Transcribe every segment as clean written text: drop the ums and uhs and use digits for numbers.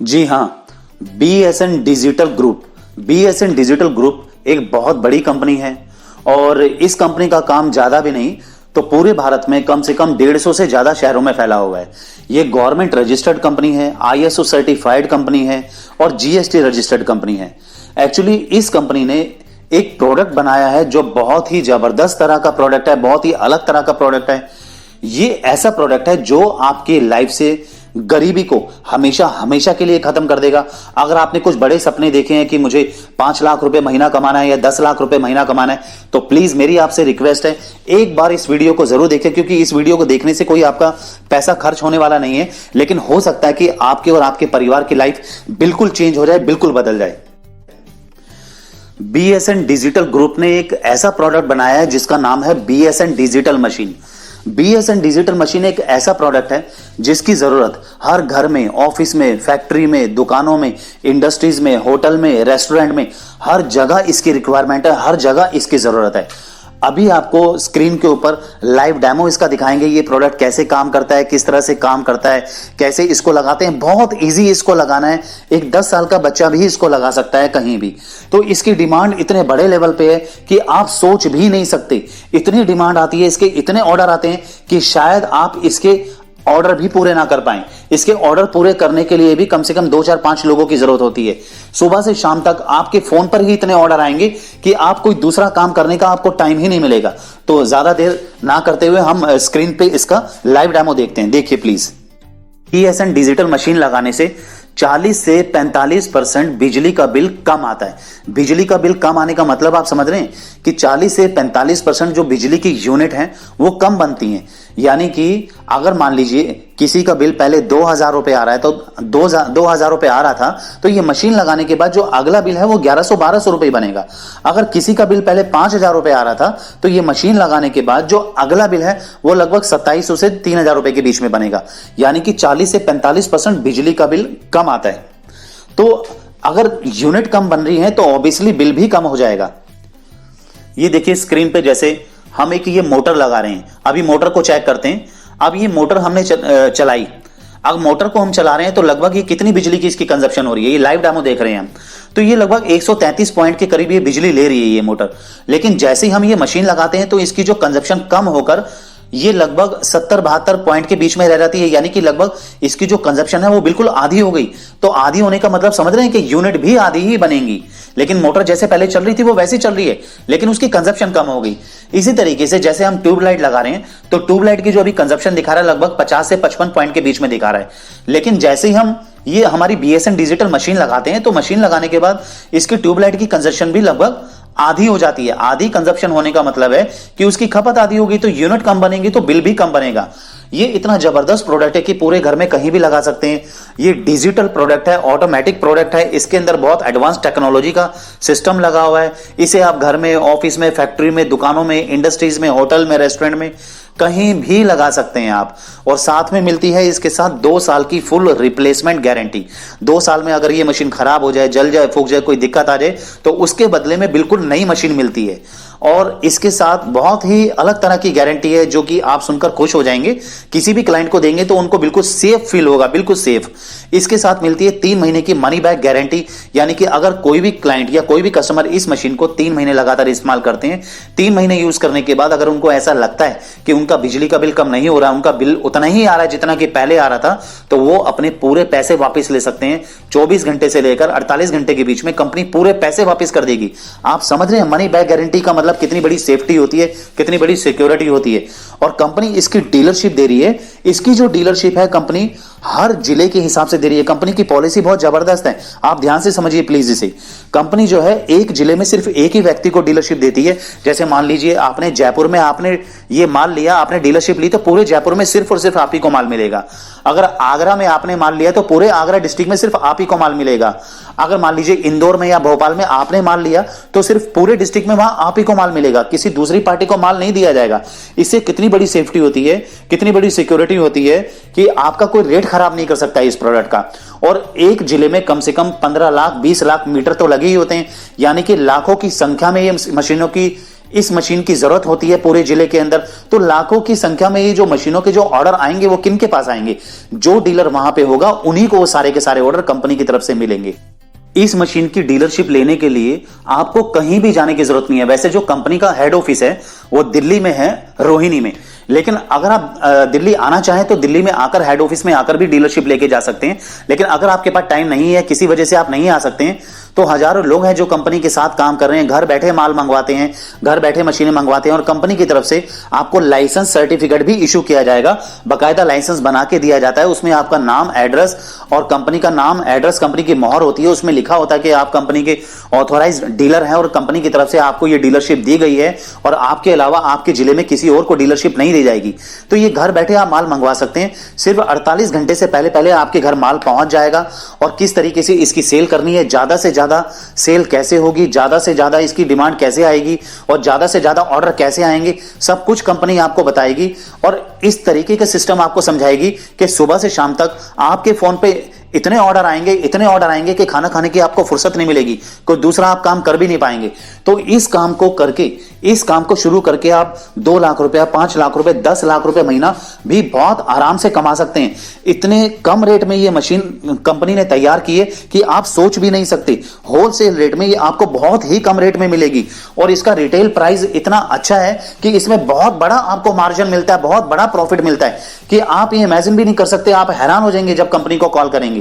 जी हाँ, BSN digital group एक बहुत बड़ी कंपनी है और इस कंपनी का काम ज्यादा भी नहीं तो पूरे भारत में कम से कम 150 से ज्यादा शहरों में फैला हुआ है। ये गवर्नमेंट रजिस्टर्ड कंपनी है, आईएसओ सर्टिफाइड कंपनी है और जीएसटी रजिस्टर्ड कंपनी है। एक्चुअली इस कंपनी ने एक प्रोडक्ट बनाया है जो बहुत ही जबरदस्त तरह का प्रोडक्ट है, बहुत ही अलग तरह का प्रोडक्ट है। ये ऐसा प्रोडक्ट है जो आपकी लाइफ से गरीबी को हमेशा हमेशा के लिए खत्म कर देगा। अगर आपने कुछ बड़े सपने देखे हैं कि मुझे 5 लाख रुपए महीना कमाना है या 10 लाख रुपए महीना कमाना है, तो प्लीज मेरी आपसे रिक्वेस्ट है, एक बार इस वीडियो को जरूर देखें, क्योंकि इस वीडियो को देखने से कोई आपका पैसा खर्च होने वाला नहीं है, लेकिन हो सकता है कि आपके और आपके परिवार की लाइफ बिल्कुल चेंज हो जाए, बिल्कुल बदल जाए। बीएसएन डिजिटल ग्रुप ने एक ऐसा प्रोडक्ट बनाया है जिसका नाम है BSN digital machine. BSN digital machine एक ऐसा प्रोडक्ट है जिसकी जरूरत हर घर में, ऑफिस में, फैक्ट्री में, दुकानों में, इंडस्ट्रीज में, होटल में, रेस्टोरेंट में, हर जगह इसकी रिक्वायरमेंट है, हर जगह इसकी जरूरत है। अभी आपको स्क्रीन के ऊपर लाइव डेमो इसका दिखाएंगे, ये प्रोडक्ट कैसे काम करता है, किस तरह से काम करता है, कैसे इसको लगाते हैं। बहुत इजी इसको लगाना है, एक 10 साल का बच्चा भी इसको लगा सकता है कहीं भी। तो इसकी डिमांड इतने बड़े लेवल पे है कि आप सोच भी नहीं सकते। इतनी डिमांड आती है, इसके इतने ऑर्डर आते हैं कि शायद आप इसके ऑर्डर भी पूरे ना कर पाएं। इसके ऑर्डर पूरे करने के लिए भी कम से कम 2 4 5 लोगों की जरूरत होती है। सुबह से शाम तक आपके फोन पर ही इतने ऑर्डर आएंगे कि आप कोई दूसरा काम करने का आपको टाइम ही नहीं मिलेगा। तो ज्यादा देर ना करते हुए हम स्क्रीन पे इसका लाइव डेमो देखते हैं। देखिए प्लीज। बीएसएन डिजिटल मशीन लगाने से 40 से 45% बिजली का बिल कम आता है। बिजली का बिल कम आने का मतलब आप समझ रहे हैं कि 40 से 45% जो बिजली की यूनिट हैं वो कम बनती हैं। यानी कि अगर मान लीजिए किसी का बिल पहले 2000 रुपए आ रहा है, तो 2000 रुपए आ रहा था, तो ये मशीन लगाने के बाद जो अगला बिल है वो 1100-1200 रुपए बनेगा। अगर किसी का बिल पहले 5000 रुपए आ रहा था, तो ये मशीन लगाने के बाद जो अगला बिल है वो लगभग 2700 से 3000 रुपए के बीच में बनेगा। यानी कि 40 से 45% बिजली का बिल कम आता है। तो अगर यूनिट कम बन रही है तो ऑब्वियसली बिल भी कम हो जाएगा। ये देखिए स्क्रीन पे, जैसे हम एक ये मोटर लगा रहे हैं, अभी मोटर को चेक करते हैं। अब ये मोटर हमने चलाई, अब मोटर को हम चला रहे हैं तो लगभग ये कितनी बिजली की इसकी कंजप्शन हो रही है, ये लाइव डेमो देख रहे हैं हम। तो ये लगभग 133 पॉइंट के करीब ये बिजली ले रही है ये मोटर। लेकिन जैसे ही हम ये मशीन लगाते हैं तो इसकी जो कंजप्शन कम होकर ये लगभग 70-72 पॉइंट के बीच में रह जाती है। यानी कि लगभग इसकी जो कंजप्शन है वो बिल्कुल आधी हो गई। तो आधी होने का मतलब समझ रहे हैं कि यूनिट भी आधी ही बनेंगी, लेकिन मोटर जैसे पहले चल रही थी वो वैसी चल रही है, लेकिन उसकी कंजप्शन कम हो गई। इसी तरीके से जैसे हम ट्यूबलाइट लगा रहे हैं तो ट्यूबलाइट की जो अभी कंजप्शन दिखा रहा है लगभग 50 से 55 पॉइंट के बीच में दिखा रहा है। लेकिन जैसे ही हम ये हमारी बीएसएन डिजिटल मशीन लगाते हैं तो मशीन लगाने के बाद इसकी ट्यूबलाइट की कंजप्शन भी लगभग आधी हो जाती है। आधी कंजप्शन होने का मतलब है कि उसकी खपत आधी होगी, तो यूनिट कम बनेंगी तो बिल भी कम बनेगा। ये इतना जबरदस्त प्रोडक्ट है कि पूरे घर में कहीं भी लगा सकते हैं। ये डिजिटल प्रोडक्ट है, ऑटोमेटिक प्रोडक्ट है, इसके अंदर बहुत एडवांस टेक्नोलॉजी का सिस्टम लगा हुआ है। इसे आप घर में, ऑफिस में, फैक्ट्री में, दुकानों में, इंडस्ट्रीज में, होटल में, रेस्टोरेंट में कहीं भी लगा सकते हैं आप। और साथ में मिलती है इसके साथ 2 साल की फुल रिप्लेसमेंट गारंटी। 2 साल में अगर ये मशीन खराब हो जाए, जल जाए, फूक जाए, कोई दिक्कत आ जाए तो उसके बदले में बिल्कुल नई मशीन मिलती है। और इसके साथ बहुत ही अलग तरह की गारंटी है जो कि आप सुनकर खुश हो जाएंगे। किसी भी क्लाइंट को देंगे तो उनको बिल्कुल सेफ फील होगा, बिल्कुल सेफ। इसके साथ मिलती है 3 महीने की मनी बैक गारंटी। यानी कि अगर कोई भी क्लाइंट या कोई भी कस्टमर इस मशीन को 3 महीने लगातार इस्तेमाल करते हैं, 3 महीने यूज करने के बाद अगर उनको ऐसा लगता है कि उनका बिजली का बिल कम नहीं हो रहा, उनका बिल उतना ही आ रहा है जितना कि पहले आ रहा था, तो वो अपने पूरे पैसे वापस ले सकते हैं। 24 घंटे से लेकर 48 घंटे के बीच में कंपनी पूरे पैसे वापस कर देगी। आप समझ रहे हैं मनी बैक गारंटी का मतलब कितनी बड़ी सेफ्टी होती है, कितनी बड़ी सिक्योरिटी होती है। और कंपनी इसकी डीलरशिप दे रही है। इसकी जो डीलरशिप है कंपनी हर जिले के हिसाब से दे रही है। कंपनी की पॉलिसी बहुत जबरदस्त है, आप ध्यान से समझिए प्लीज इसे। कंपनी जो है एक जिले में सिर्फ एक ही व्यक्ति को डीलरशिप देती है। जैसे मान लीजिए आपने जयपुर में आपने ये माल लिया, आपने डीलरशिप ली, तो पूरे जयपुर में सिर्फ और सिर्फ आप ही को माल मिलेगा। अगर आगरा में आपने माल लिया तो पूरे आगरा डिस्ट्रिक्ट में सिर्फ आप ही को माल मिलेगा। अगर मान लीजिए इंदौर में या भोपाल में आपने माल लिया तो सिर्फ पूरे डिस्ट्रिक्ट में वहां आप ही को माल मिलेगा, किसी दूसरी पार्टी को माल नहीं दिया जाएगा। इससे कितनी बड़ी सेफ्टी होती है, कितनी बड़ी सिक्योरिटी होती है कि आपका कोई रेट खराब नहीं कर सकता इस प्रोडक्ट का। और एक जिले में कम से कम 15 लाख 20 लाख मीटर तो लगे ही होते हैं। यानी कि लाखों की संख्या में ये मशीनों की इस मशीन की जरूरत होती है पूरे जिले के अंदर, तो लाखों की संख्या में ये जो मशीनों के जो ऑर्डर आएंगे वो किन के पास आएंगे? जो डीलर वहां पे होगा उन्हीं को वो सारे के सारे ऑर्डर कंपनी की तरफ से मिलेंगे। इस मशीन की डीलरशिप लेने के लिए आपको कहीं भी जाने की जरूरत नहीं है। वैसे जो कंपनी का हेड ऑफिस है वो दिल्ली में है, रोहिणी में, लेकिन अगर आप दिल्ली आना चाहें तो दिल्ली में आकर हेड ऑफिस में आकर भी डीलरशिप लेके जा सकते हैं। लेकिन अगर आपके पास टाइम नहीं है, किसी वजह से आप नहीं आ सकते हैं, तो हजारों लोग हैं जो कंपनी के साथ काम कर रहे हैं, घर बैठे माल मंगवाते हैं, घर बैठे मशीनें मंगवाते हैं और कंपनी की तरफ से आपको लाइसेंस सर्टिफिकेट भी इशू किया जाएगा। बाकायदा लाइसेंस बना के दिया जाता है, उसमें आपका नाम, एड्रेस और कंपनी का नाम, एड्रेस, कंपनी की मोहर होती है, उसमें लिखा होता है कि आप कंपनी के ऑथोराइज डीलर हैं और कंपनी की तरफ से आपको ये डीलरशिप दी गई है और आपके अलावा आपके जिले में किसी और को डीलरशिप नहीं दी जाएगी। तो ये घर बैठे आप माल मंगवा सकते हैं। सिर्फ 48 घंटे से पहले पहले आपके घर माल पहुंच जाएगा। और किस तरीके से इसकी सेल करनी है, ज्यादा से ज्यादा सेल कैसे होगी, ज्यादा से ज्यादा इसकी डिमांड कैसे आएगी और ज्यादा से ज्यादा ऑर्डर कैसे आएंगे, सब कुछ कंपनी आपको बताएगी और इस तरीके का सिस्टम आपको समझाएगी कि सुबह से शाम तक आपके फोन पे इतने ऑर्डर आएंगे कि खाना खाने की आपको फुर्सत नहीं मिलेगी, कोई दूसरा आप काम कर भी नहीं पाएंगे। तो इस काम को शुरू करके आप 2 लाख रुपया, 5 लाख रुपए, 10 लाख रुपए महीना भी बहुत आराम से कमा सकते हैं। इतने कम रेट में ये मशीन कंपनी ने तैयार की है कि आप सोच भी नहीं सकते। होलसेल रेट में ये आपको बहुत ही कम रेट में मिलेगी और इसका रिटेल प्राइस इतना अच्छा है कि इसमें बहुत बड़ा आपको मार्जिन मिलता है, बहुत बड़ा प्रॉफिट मिलता है कि आप ये इमेजिन भी नहीं कर सकते। आप हैरान हो जाएंगे जब कंपनी को कॉल करेंगे।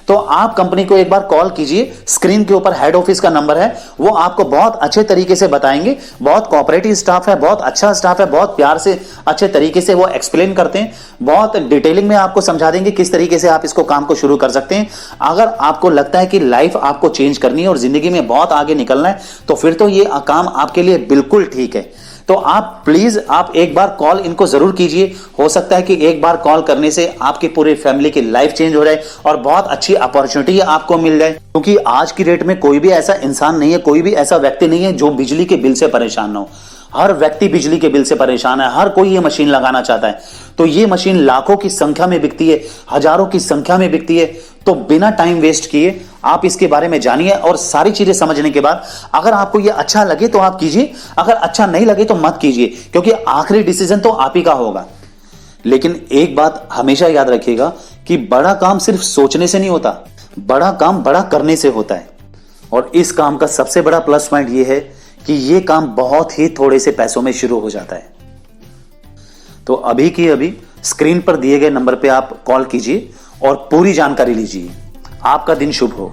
तो आप कंपनी को एक बार कॉल कीजिए, स्क्रीन के ऊपर हेड ऑफिस का नंबर है, वो आपको बहुत अच्छे तरीके से बताएंगे। बहुत कोऑपरेटिव स्टाफ है, बहुत अच्छा स्टाफ है, बहुत प्यार से अच्छे तरीके से वो एक्सप्लेन करते हैं, बहुत डिटेलिंग में आपको समझा देंगे किस तरीके से आप इसको काम को शुरू कर सकते हैं। अगर आपको लगता है कि लाइफ आपको चेंज करनी है और जिंदगी में बहुत आगे निकलना है तो फिर तो ये काम आपके लिए बिल्कुल ठीक है। तो आप प्लीज एक बार कॉल इनको जरूर कीजिए। हो सकता है कि एक बार कॉल करने से आपके पूरे फैमिली की लाइफ चेंज हो जाए और बहुत अच्छी अपॉर्चुनिटी आपको मिल जाए। क्योंकि आज की डेट में कोई भी ऐसा इंसान नहीं है, कोई भी ऐसा व्यक्ति नहीं है जो बिजली के बिल से परेशान ना हो। हर व्यक्ति बिजली के बिल से परेशान है, हर कोई ये मशीन लगाना चाहता है। तो ये मशीन लाखों की संख्या में बिकती है, हजारों की संख्या में बिकती है। तो बिना टाइम वेस्ट किए आप इसके बारे में जानिए और सारी चीजें समझने के बाद अगर आपको ये अच्छा लगे तो आप कीजिए, अगर अच्छा नहीं लगे तो मत कीजिए, क्योंकि आखिरी डिसीजन तो आप ही का होगा। लेकिन एक बात हमेशा याद रखिएगा कि बड़ा काम सिर्फ सोचने से नहीं होता, बड़ा काम बड़ा करने से होता है। और इस काम का सबसे बड़ा प्लस पॉइंट यह है कि यह काम बहुत ही थोड़े से पैसों में शुरू हो जाता है। तो अभी की अभी स्क्रीन पर दिए गए नंबर पे आप कॉल कीजिए और पूरी जानकारी लीजिए। आपका दिन शुभ हो।